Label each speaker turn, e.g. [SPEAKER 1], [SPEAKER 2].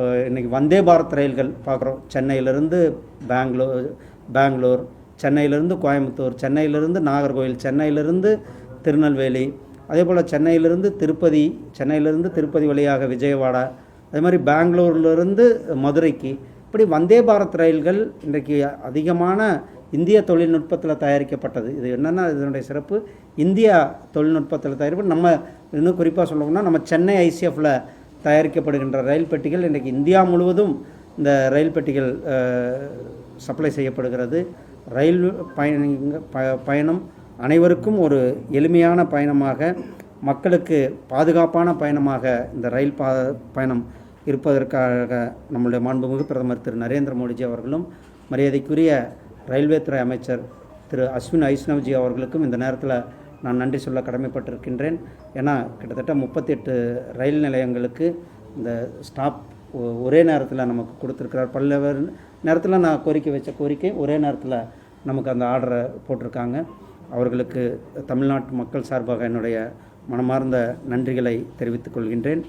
[SPEAKER 1] இன்றைக்கி வந்தே பாரத் ரயில்கள் பார்க்குறோம். சென்னையிலேருந்து பெங்களூர், சென்னையிலேருந்து கோயம்புத்தூர், சென்னையிலேருந்து நாகர்கோவில், சென்னையிலேருந்து திருநெல்வேலி, அதே போல் சென்னையிலேருந்து திருப்பதி வழியாக விஜயவாடா, அதே மாதிரி பெங்களூர்லேருந்து மதுரைக்கு, இப்படி வந்தே பாரத் ரயில்கள் இன்றைக்கு அதிகமான இந்திய தொழில்நுட்பத்தில் தயாரிக்கப்பட்டது. இது என்னென்னா இதனுடைய சிறப்பு, இந்தியா தொழில்நுட்பத்தில் தயாரிப்பு. நம்ம இன்னும் குறிப்பாக சொல்லணும்னா நம்ம சென்னை ஐசிஎஃப்பில் தயாரிக்கப்படுகின்ற ரயில் பெட்டிகள் இன்றைக்கி இந்தியா முழுவதும் இந்த ரயில் பெட்டிகள் சப்ளை செய்யப்படுகிறது. ரயில் பயணம் அனைவருக்கும் ஒரு எளிமையான பயணமாக, மக்களுக்கு பாதுகாப்பான பயணமாக இந்த ரயில் பயணம் இருப்பதற்காக நம்முடைய மாண்புமிகு பிரதமர் திரு நரேந்திர மோடிஜி அவர்களும் மரியாதைக்குரிய ரயில்வே துறை அமைச்சர் திரு அஸ்வின் வைஷ்ணவ்ஜி அவர்களுக்கும் இந்த நேரத்தில் நான் நன்றி சொல்ல கடமைப்பட்டிருக்கின்றேன். ஏன்னா கிட்டத்தட்ட 38 ரயில் நிலையங்களுக்கு இந்த ஸ்டாப் ஒரே நேரத்தில் நமக்கு கொடுத்துருக்கிறார். பல்வேறு நேரத்தில் நான் கோரிக்கை ஒரே நேரத்தில் நமக்கு அந்த ஆர்டரை போட்டிருக்காங்க. அவர்களுக்கு தமிழ்நாட்டு மக்கள் சார்பாக என்னுடைய மனமார்ந்த நன்றிகளை தெரிவித்துக் கொள்கின்றேன்.